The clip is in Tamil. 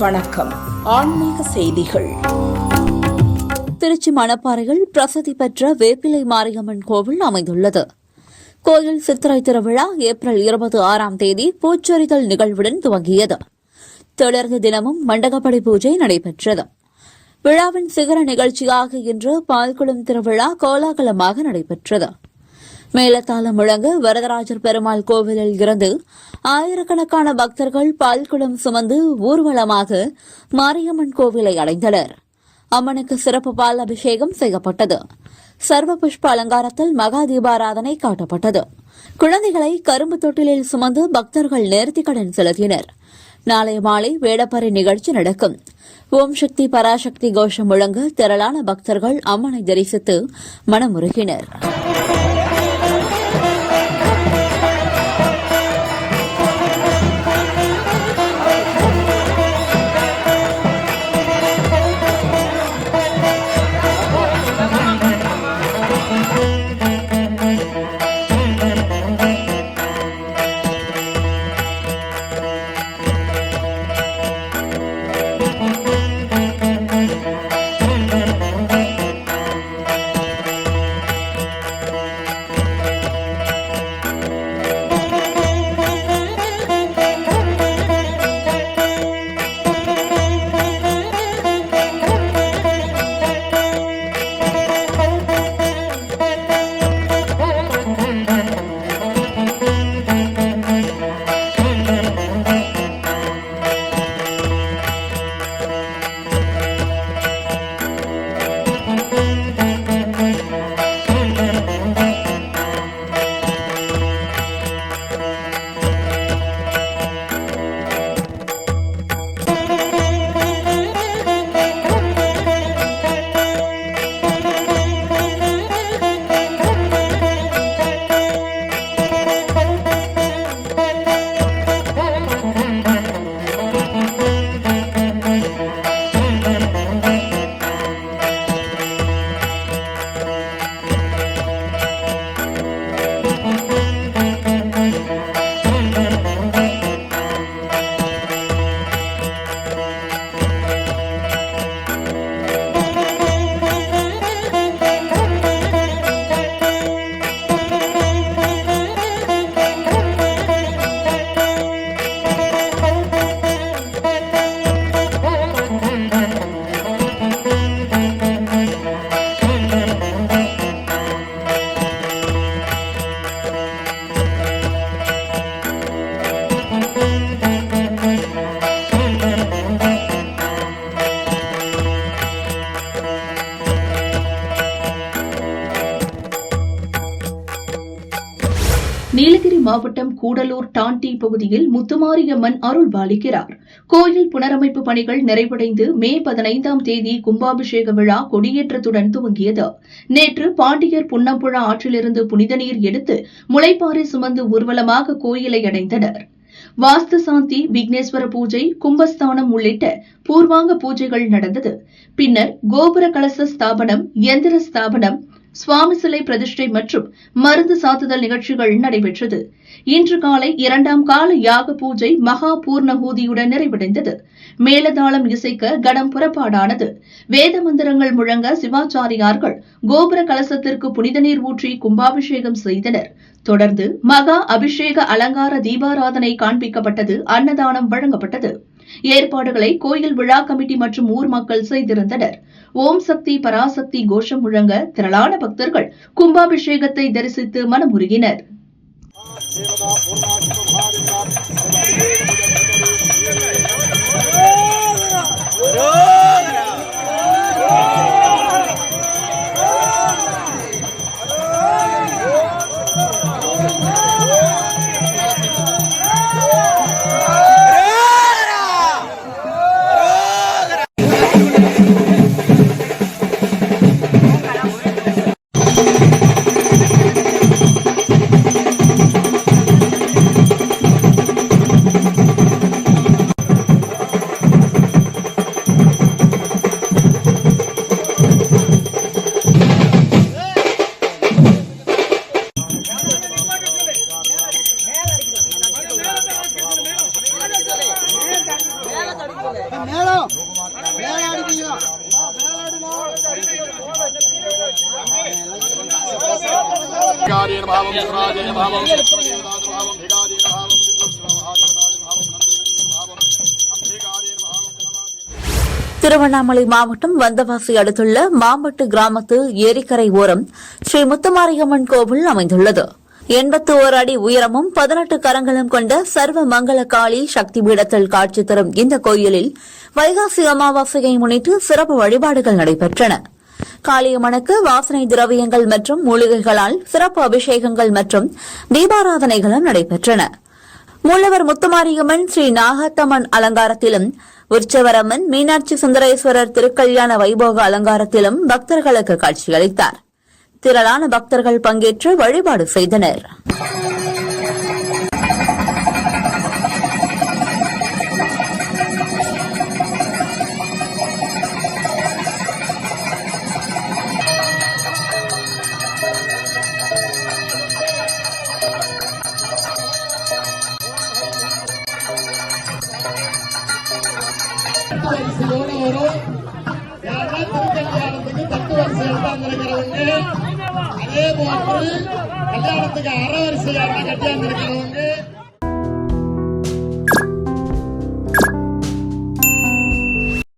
வணக்கம். ஆன்மீக செய்திகள். திருச்சி மணப்பாறையில் பிரசித்தி பெற்ற வேப்பிலை மாரியம்மன் கோவில் அமைந்துள்ளது. கோயில் சித்திரை திருவிழா ஏப்ரல் 26 பூச்சொரிதல் நிகழ்வுடன் துவங்கியது. தொடர்ந்து தினமும் மண்டகப்படி பூஜை நடைபெற்றது. விழாவின் சிகர நிகழ்ச்சியாக இன்று பால்குளம் திருவிழா கோலாகலமாக நடைபெற்றது. மேலத்தாளம் முழங்க வரதராஜர் பெருமாள் கோவிலில் இருந்து ஆயிரக்கணக்கான பக்தர்கள் பால்குடம் சுமந்து ஊர்வலமாக மாரியம்மன் கோவிலை அடைந்தனர். அம்மனுக்கு சிறப்பு பால் அபிஷேகம் செய்யப்பட்டது. சர்வ புஷ்ப அலங்காரத்தில் மகா தீபாராதனை காட்டப்பட்டது. குழந்தைகளை கரும்பு தொட்டிலில் சுமந்து பக்தர்கள் நேர்த்திக்கடன் செலுத்தினர். நாளை மாலை வேடப்பறை நிகழ்ச்சி நடக்கும். ஓம் சக்தி பராசக்தி கோஷம் முழங்க திரளான பக்தர்கள் அம்மனை தரிசித்து மனமுருகினர். நீலகிரி மாவட்டம் கூடலூர் டாண்டி பகுதியில் முத்துமாரியம்மன் அருள்பாலிக்கிறார். கோயில் புனரமைப்பு பணிகள் நிறைவடைந்து மே 15 கும்பாபிஷேக விழா கொடியேற்றத்துடன் துவங்கியது. நேற்று பாண்டியர் புன்னம்புழா ஆற்றிலிருந்து புனித நீர் எடுத்து முளைப்பாறை சுமந்து ஊர்வலமாக கோயிலை அடைந்தனர். வாஸ்து சாந்தி, விக்னேஸ்வர பூஜை, கும்பஸ்தானம் உள்ளிட்ட பூர்வாங்க பூஜைகள் நடந்தது. பின்னர் கோபுர கலச ஸ்தாபனம், எந்திர ஸ்தாபனம், சுவாமி சிலை பிரதிஷ்டை மற்றும் மருந்து சாத்துதல் நிகழ்ச்சிகள் நடைபெற்றது. இன்று காலை 2ஆம் கால யாக பூஜை மகா பூர்ணஹூதியுடன் நிறைவடைந்தது. மேலதாளம் இசைக்க கடம் புறப்பாடானது. வேத மந்திரங்கள் முழங்க சிவாச்சாரியார்கள் கோபுர கலசத்திற்கு புனித நீர் ஊற்றி கும்பாபிஷேகம் செய்தனர். தொடர்ந்து மகா அபிஷேக அலங்கார தீபாராதனை காண்பிக்கப்பட்டது. அன்னதானம் வழங்கப்பட்டது. ஏற்பாடுகளை கோயில் விழா கமிட்டி மற்றும் ஊர் மக்கள் செய்திருந்தனர். ஓம் சக்தி பராசக்தி கோஷம் முழங்க திரளான பக்தர்கள் கும்பாபிஷேகத்தை தரிசித்து மனமுருகினர். திருவண்ணாமலை மாவட்டம் வந்தவாசி அடுத்துள்ள மாம்பட்டு கிராமத்து ஏரிக்கரை ஓரம் ஸ்ரீ முத்துமாரியம்மன் கோவில் அமைந்துள்ளது. 81 அடி உயரமும் 18 கரங்களும் கொண்ட சர்வ மங்கள காளி சக்தி பீடத்தில் காட்சி தரும் இந்த கோயிலில் வைகாசி அமாவாசையை முன்னிட்டு சிறப்பு வழிபாடுகள் நடைபெற்றன. காளியம்மனுக்கு வாசனை திரவியங்கள் மற்றும் மூலிகைகளால் சிறப்பு அபிஷேகங்கள் மற்றும் தீபாராதனைகளும் நடைபெற்றன. மூலவர் முத்துமாரியம்மன் ஸ்ரீ நாகத்தம்மன் அலங்காரத்திலும், உற்சவரம்மன் மீனாட்சி சுந்தரேஸ்வரர் திருக்கல்யாண வைபோக அலங்காரத்திலும் பக்தர்களுக்கு காட்சியளித்தார். திரளான பக்தர்கள் பங்கேற்று வழிபாடு செய்தனர். திருக்கல்யாணத்துக்கு 10 வரிசையில் உட்கார்ந்துருக்கிறவங்க, அதே போன்று கல்யாணத்துக்கு அரை வரிசையாக கட்டியாந்திருக்கிறவங்க,